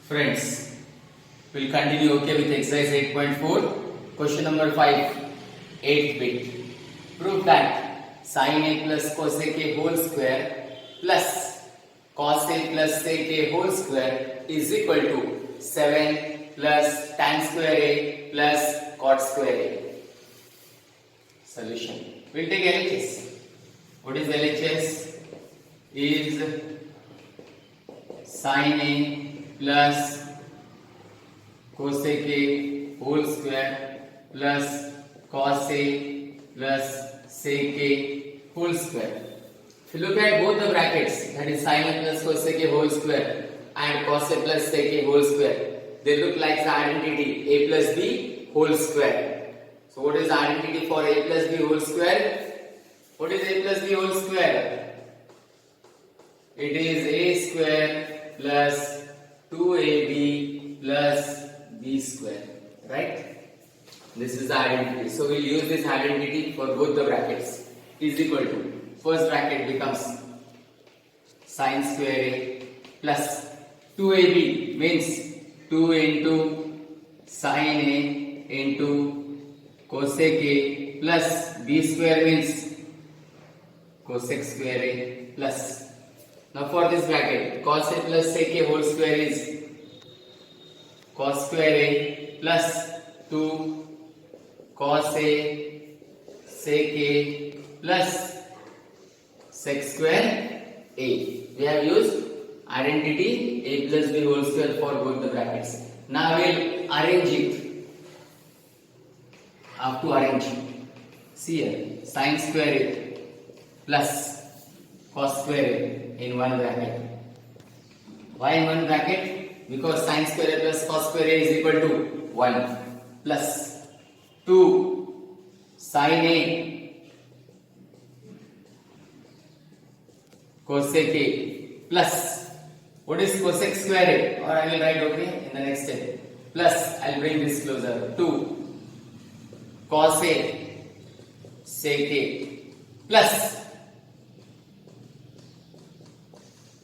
Friends, we'll continue with exercise 8.4. Question number 5, 8th bit. Prove that sin A plus cosec A whole square plus cos A plus sec A whole square is equal to 7 plus tan square A plus cot square A. Solution. We'll take LHS. What is LHS? Is sin A plus cosec A whole square plus cos A plus sec A whole square. If you look at both the brackets, that is sin A plus cosec A whole square and cos A plus sec A whole square, they look like the identity A plus B whole square. So what is the identity for A plus B whole square? What is A plus B whole square? It is A square plus 2AB plus B square, right? This is the identity. So we'll use this identity for both the brackets. Is equal to, first bracket becomes sin square A plus 2AB means 2 into sin A into cosec A plus B square means cosec square A plus. Now for this bracket, cos A plus sec A whole square is cos square A plus 2 cos A sec A plus sec square A. We have used identity A plus B whole square for both the brackets. Now we will arrange it. I have to arrange it. See here, sin square A plus cos square A in one bracket. Why in one bracket? Because sin square A plus cos square A is equal to 1 plus 2 sin A cosec A plus, what is cosec square A? Or I will write in the next step. Plus, I will bring this closer. 2 cos A sec A plus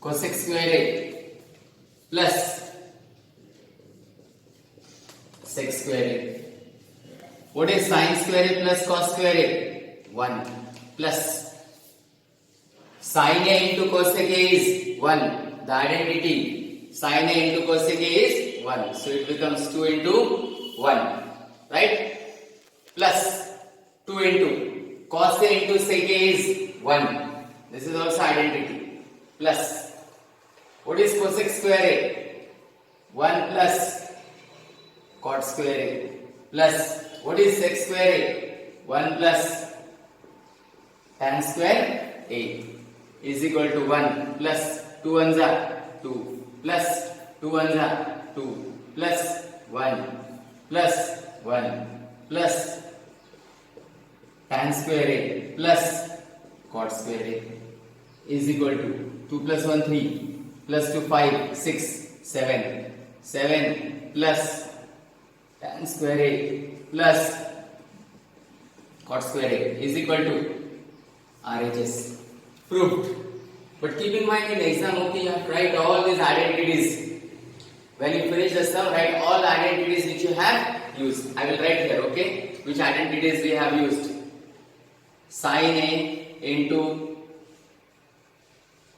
cosec square A plus sec square A. What is sin square A plus cos square A? 1 plus sin A into cosec A is 1. The identity sin A into cosec A is 1. So it becomes 2 into 1. Right? Plus 2 into cos A into sec A is 1. This is also identity. Plus, what is cosec square A? 1 plus cot square A plus, what is sec square A? 1 plus tan square A is equal to 1 plus 2 ones are 2 plus 2 ones are 2 plus 1 plus 1 plus tan square A plus cot square A is equal to 2 plus 1 3 plus 2 5 6 7 7 plus tan square A plus cot square A is equal to RHS. Proved. But keep in mind in exam you have to write all these identities. When you finish the sum, write all the identities which you have used. I will write here, which identities we have used. Sin A into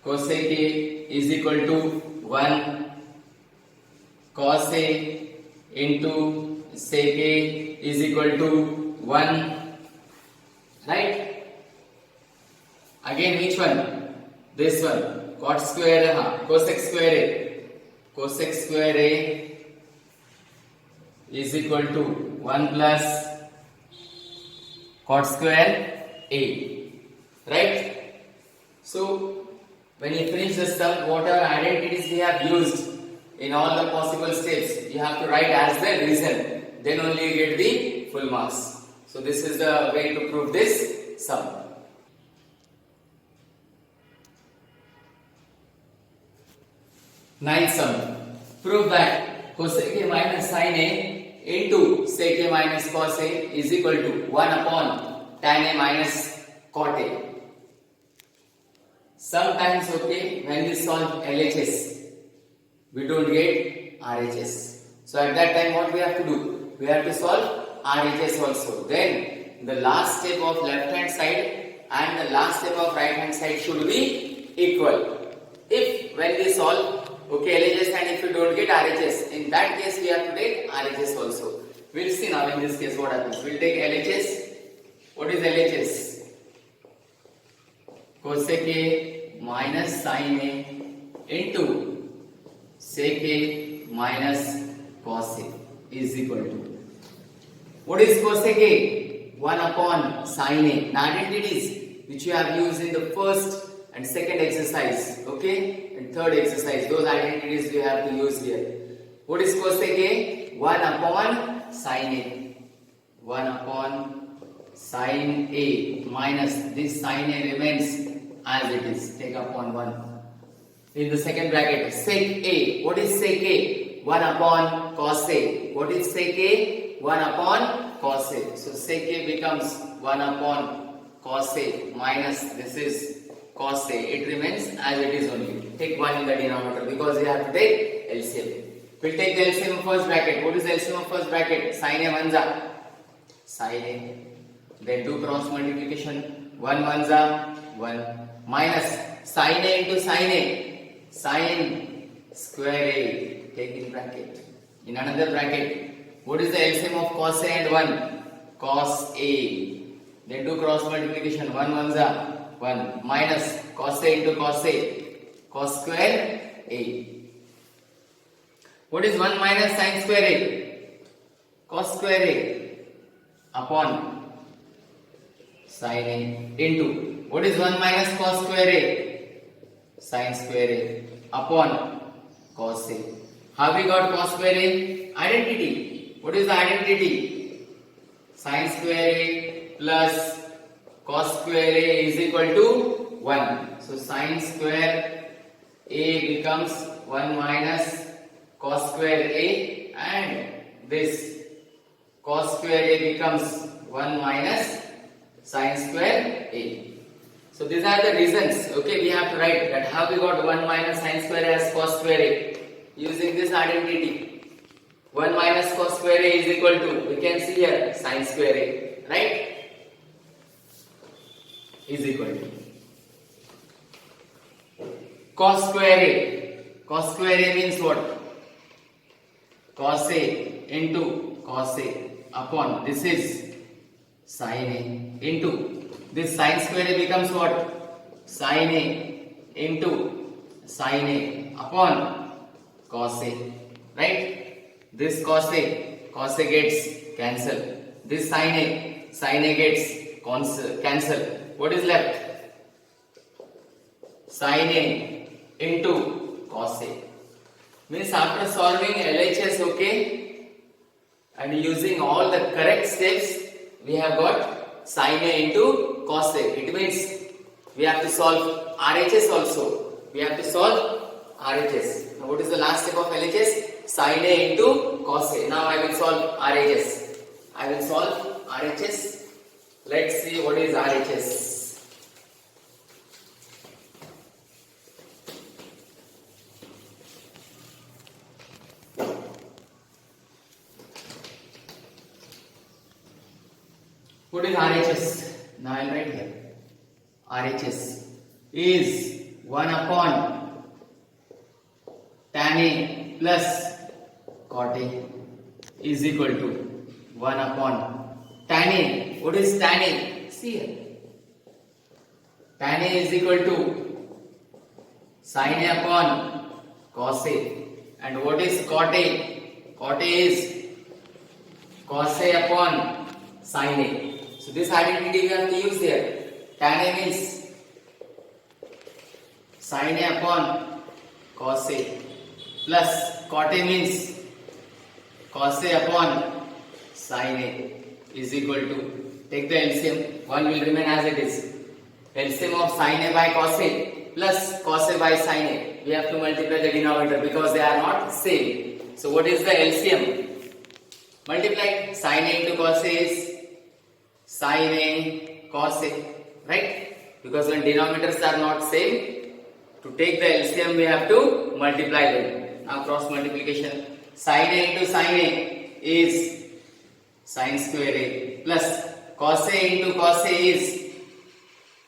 cosec A is equal to 1. Cos A into sec A is equal to 1. Right? Again, which one? This one. Cot square A, cosec square A. Cosec square A is equal to 1 plus cot square A. Right? So, when you finish the sum, whatever identities we have used in all the possible steps, you have to write as the reason. Then only you get the full marks. So, this is the way to prove this sum. Ninth sum. Prove that cosec A minus sin A into sec A minus cos A is equal to 1 upon tan A minus cot A. Sometimes when we solve LHS, we don't get RHS. So at that time what we have to do? We have to solve RHS also. Then the last step of left hand side and the last step of right hand side should be equal. If when we solve LHS and if you don't get RHS, in that case we have to take RHS also. We'll see now in this case what happens. We'll take LHS. What is LHS? Cosec A minus sin A into sec A minus cos A is equal to. What is cosec A? 1 upon sin A. The identities which you have used in the first and second exercise, okay, and third exercise, those identities we have to use here. What is cosec A? 1 upon sin A. 1 upon sin A minus this sin A remains as it is. Take upon 1. In the second bracket, sec A. What is sec A? 1 upon cos A. What is sec A? 1 upon cos A. So sec A becomes 1 upon cos A minus this is cos A. It remains as it is only. Take 1 in the denominator because we have to take LCM. We'll take the LCM of first bracket. What is the LCM of first bracket? Sin A ones sin A. Then do cross multiplication. 1 ones 1 minus sin A into sin A. Sin square A. Take in bracket. In another bracket. What is the LCM of cos A and 1? Cos A. Then do cross multiplication. 1 ones 1 minus cos A into cos A. Cos square A. What is 1 minus sin square A? Cos square A upon sin A into. What is 1 minus cos square A? Sin square A upon cos A. How we got cos square A? Identity. What is the identity? Sin square A plus cos square A is equal to 1. So sin square A becomes 1 minus cos square A and this cos square A becomes 1 minus sin square A. So these are the reasons. Okay, we have to write that how we got 1 minus sin square A as cos square A. Using this identity. 1 minus cos square A is equal to, we can see here, sin square A. Right? Is equal to cos square A. Cos square A means what? Cos A into cos A upon this is sin A into this sin square A becomes what? Sin A into sin A upon cos A. Right? This cos A gets cancelled. This sin A gets cancelled. What is left? Sin A into cos A. Means after solving LHS, okay, and using all the correct steps, we have got sin A into cos A. It means we have to solve RHS also. We have to solve RHS. Now what is the last step of LHS? Sin A into cos A. Now I will solve RHS. I will solve RHS. Let's see what is RHS. What is RHS? Now I will write here. RHS is 1 upon tan A plus cot A is equal to 1 upon tan A. What is tan A? See here. Tan A is equal to sin A upon cos A. And what is cot A? Cot A is cos A upon sin A. So this identity we have to use here. Tan A means sin A upon cos A plus cot A means cos A upon sin A is equal to, take the LCM, 1 will remain as it is. LCM of sin A by cos A plus cos A by sin A. We have to multiply the denominator because they are not same. So what is the LCM? Multiply sin A into cos A is sin A cos A, right? Because when denominators are not same, to take the LCM we have to multiply them. Now cross multiplication. Sin A into sin A is sin square A plus cos A into cos A is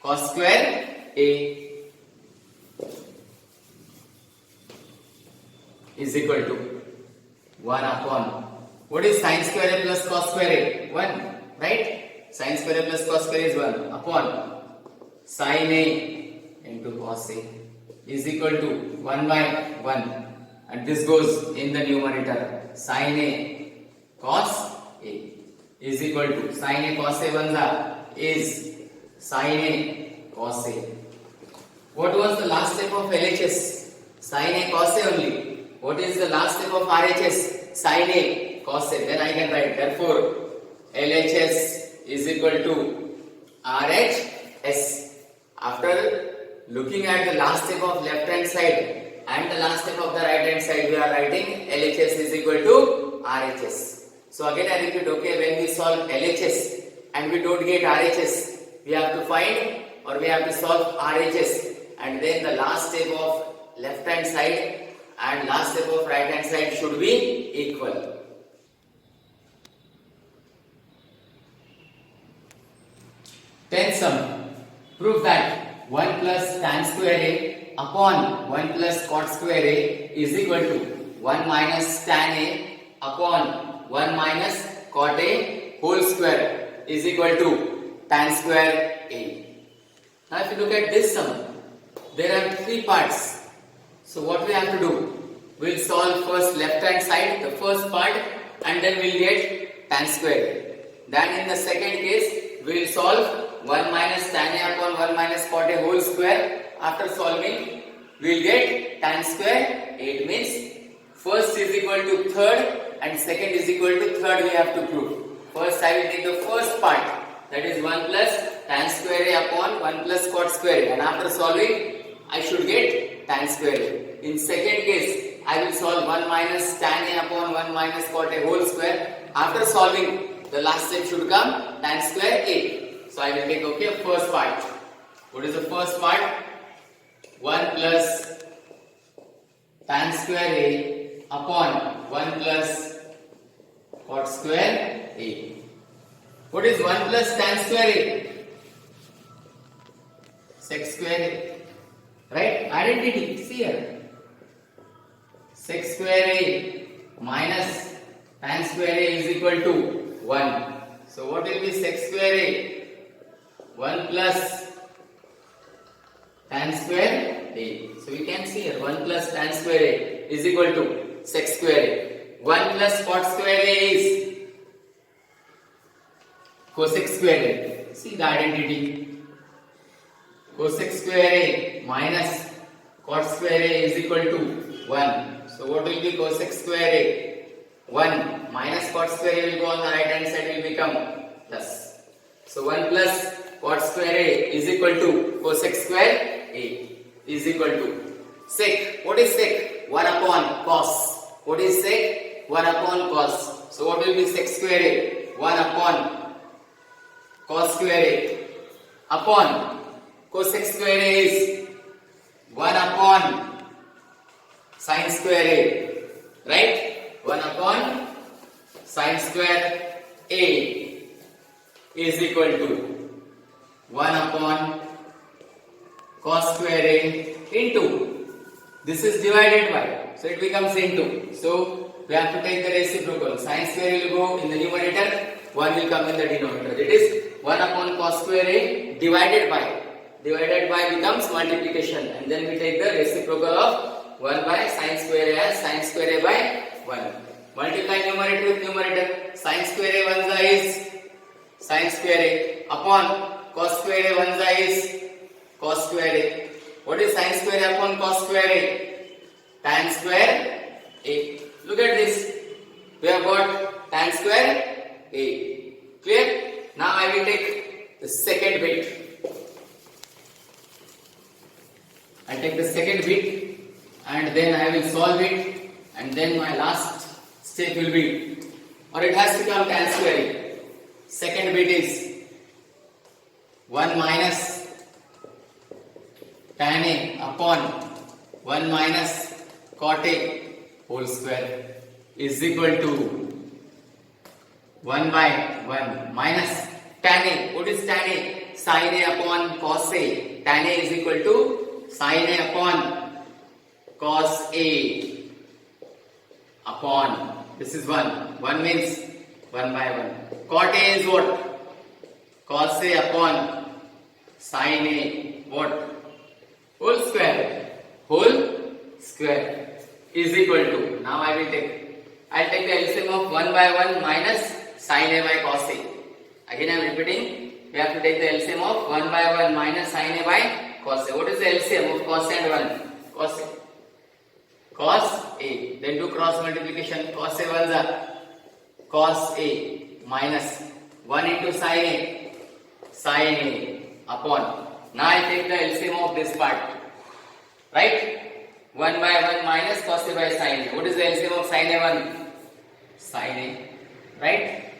cos square A is equal to 1 upon, what is sin square A plus cos square A? 1, right? Sin square A plus cos square A is 1 upon sin A into cos A is equal to 1 by 1, and this goes in the numerator. Sin A cos A is equal to sin A cos A 1 is sin A cos A. What was the last step of LHS? Sin A cos A only. What is the last step of RHS? Sin A cos A. Then I can write, therefore LHS is equal to RHS. After looking at the last step of left hand side and the last step of the right hand side, we are writing LHS is equal to RHS. So again I repeat, okay, when we solve LHS and we don't get RHS, we have to find or we have to solve RHS, and then the last step of left hand side and last step of right hand side should be equal. Tenth sum. Prove that 1 plus tan square A upon 1 plus cot square A is equal to 1 minus tan A upon 1 minus cot A whole square is equal to tan square A. Now if you look at this sum, there are 3 parts. So what we have to do? We'll solve first left hand side, the first part, and then we'll get tan square A. Then in the second case, we'll solve 1 minus tan A upon 1 minus cot A whole square. After solving, we'll get tan square A. It means first is equal to third and second is equal to third we have to prove. First I will take the first part, that is 1 plus tan square A upon 1 plus cot square A, and after solving I should get tan square A. In second case, I will solve 1 minus tan A upon 1 minus cot A whole square. After solving, the last step should come tan square A. So I will take, okay, first part. What is the first part? 1 plus tan square A upon 1 plus cot square A. What is 1 plus tan square A? Sec square A. Right? Identity. See here. Sec square A minus tan square A is equal to 1. So what will be sec square A? 1 plus tan square A. So we can see here 1 plus tan square A is equal to sec square A. 1 plus cot square A is cosec square A. See the identity. Cosec square A minus cot square A is equal to 1. So what will be cosec square A? 1 minus cot square A will go on the right hand side, will become plus. So 1 plus cot square A is equal to cosec square A is equal to sec. What is sec? 1 upon cos. What is sec? 1 upon cos. So what will be sec square A? 1 upon cos square A upon cosec square A is 1 upon sin square A. Right? 1 upon sin square A is equal to 1 upon cos square A into, this is divided by, so it becomes into. So we have to take the reciprocal. Sin square will go in the numerator, 1 will come in the denominator. That is 1 upon cos square A divided by becomes multiplication, and then we take the reciprocal of 1 by sin square A as sin square A by 1. Multiply numerator with numerator. Sin square A 1 is sin square A upon cos square A 1 is cos square A. What is sin square A upon cos square A? Tan square A. Look at this. We have got tan square A. Clear? Now I will take the second bit. I take the second bit and then I will solve it, and then my last step will be, or it has to become tan square A. Second bit is 1 minus tan A upon 1 minus cot A whole square is equal to 1 by 1 minus tan A. What is tan A? Sin A upon cos A. Tan A is equal to sin A upon cos A upon, this is 1. 1 means 1 by 1. Cot A is what? Cos A upon sin A, what? Whole square. Whole square is equal to, now I'll take the LCM of 1 by 1 minus sin A by cos A. Again I am repeating, we have to take the LCM of 1 by 1 minus sin A by cos A. What is the LCM of cos A and 1? Cos A. Cos A. Then do cross multiplication. Cos A 1 is cos A minus 1 into sin A. Sin A upon. Now I take the LCM of this part. Right? 1 by 1 minus cos A by sin A. What is the LCM of sin A 1? Sin A. Right?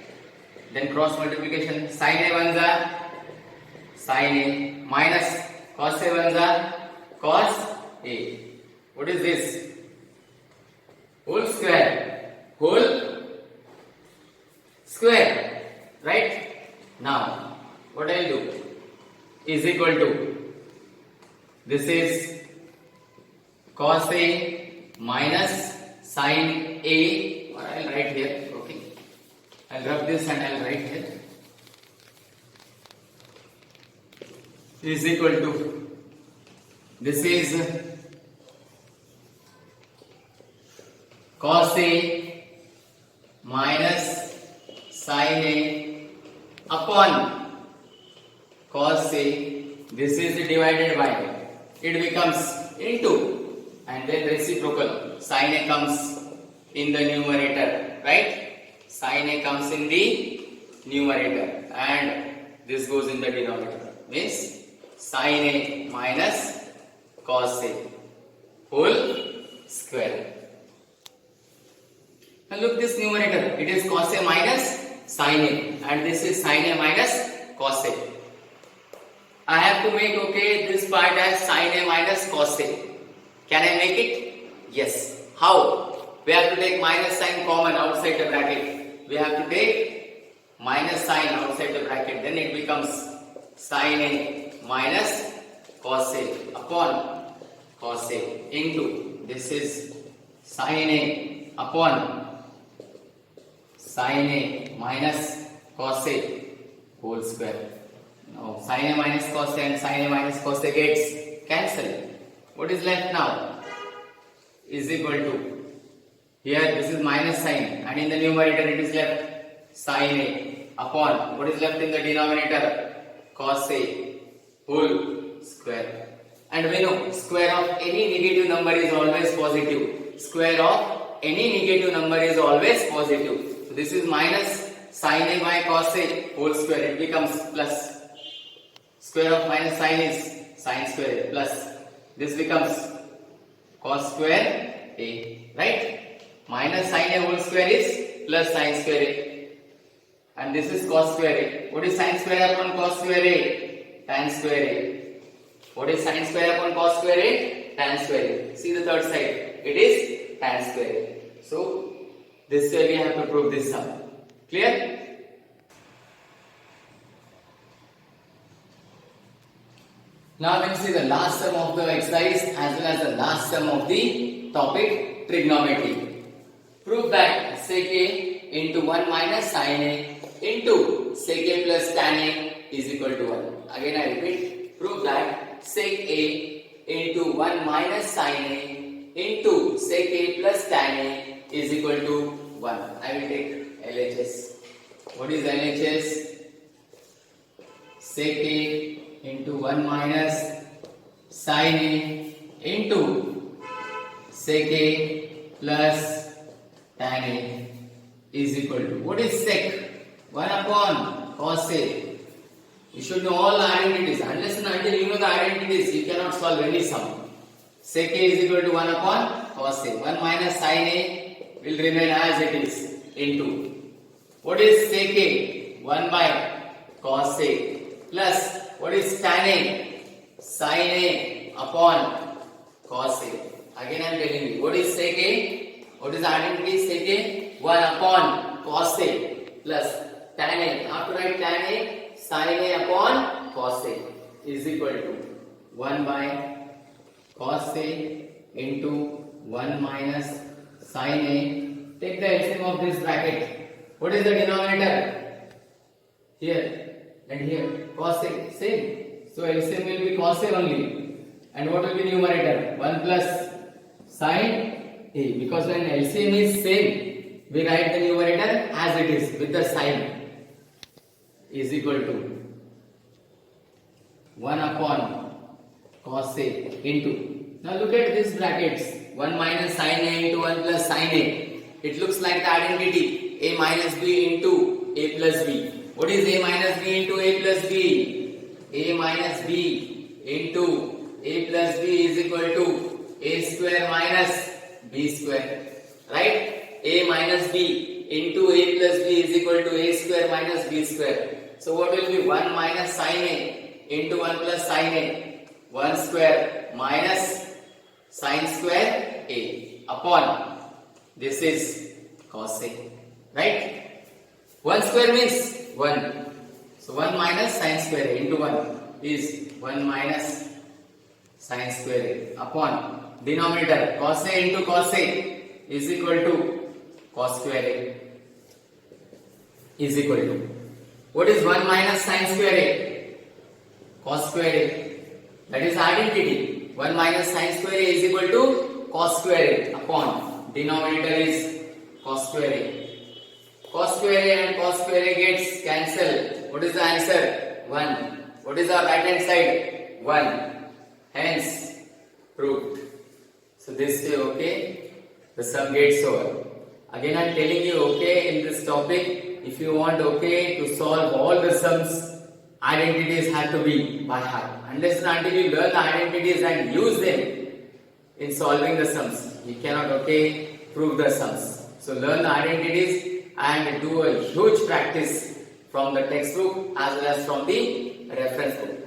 Then cross multiplication. Sin A 1 is sin A minus cos A 1 is cos A. What is this? Whole square. Whole square. Right? Now, what I will do is equal to, this is cos A minus sin A, or I will write here. Okay, I will rub this and I will write here, is equal to, this is cos A minus sin A upon cos A. This is divided by, it becomes into, and then reciprocal. Sin A comes in the numerator, right? Sin A comes in the numerator and this goes in the denominator. Means sin A minus cos A whole square. Now look this numerator. It is cos A minus sin A and this is sin A minus cos A. I have to make, okay, this part as sin A minus cos A. Can I make it? Yes. How? We have to take minus sign common outside the bracket. We have to take minus sign outside the bracket. Then it becomes sin A minus cos A upon cos A into, this is sin A upon sin A minus cos A whole square. Now sin A minus cos A and sin A minus cos A gets cancelled. What is left now? Is equal to, here this is minus sign and in the numerator it is left sin A upon, what is left in the denominator? Cos A whole square. And we know square of any negative number is always positive. Square of any negative number is always positive. So this is minus sin A by cos A whole square. It becomes plus. Square of minus sin is sin square A plus. This becomes cos square A, right? Minus sin A whole square is plus sin square A. And this is cos square A. What is sin square A upon cos square A? Tan square A. What is sin square A upon cos square A? Tan square A. See the third side. It is tan square A. So, this way we have to prove this sum. Clear? Now we will see the last sum of the exercise as well as the last sum of the topic trigonometry. Prove that sec A into 1 minus sin A into sec A plus tan A is equal to 1. Again I repeat, prove that sec A into 1 minus sin A into sec A plus tan A is equal to 1. I will take LHS. What is LHS? Sec A into 1 minus sin A into sec A plus tan A is equal to, what is sec? 1 upon cos A. You should know all the identities. Unless and until you know the identities, you cannot solve any sum. Sec A is equal to 1 upon cos A. 1 minus sin A will remain as it is into, what is sec A? 1 by cos A plus, what is tan A? Sin A upon cos A. Again I am telling you, what is sec A? What is the identity? Sec A 1 upon cos A plus tan A. How to write tan A? Sin A upon cos A is equal to 1 by cos A into 1 minus sin A. Take the LCM of this bracket. What is the denominator? Here and here. Cos A. Same. So LCM will be cos A only. And what will be numerator? 1 plus sin A. Because when LCM is same, we write the numerator as it is with the sign is equal to 1 upon cos A into. Now look at these brackets. 1 minus sin A into 1 plus sin A. It looks like the identity A minus B into A plus B. What is A minus B into A plus B? A minus B into A plus B is equal to A square minus B square. Right? A minus B into A plus B is equal to A square minus B square. So what will be 1 minus sin A into 1 plus sin A? 1 square minus sin square A upon this is cos A. Right? 1 square means 1. So 1 minus sin square A into 1 is 1 minus sin square A upon denominator cos A into cos A is equal to cos square A is equal to. What is 1 minus sin square A? Cos square A. That is identity. 1 minus sin square A is equal to cos square A upon denominator is cos square A. Cos square A and cos square A gets cancelled. What is the answer? 1. What is our right hand side? 1. Hence, proved. So this way, okay, the sum gets over. Again I am telling you, okay, in this topic, if you want, okay, to solve all the sums, identities have to be by heart. Unless and until you learn the identities and use them in solving the sums, you cannot, okay, prove the sums. So learn the identities and do a huge practice from the textbook as well as from the reference book.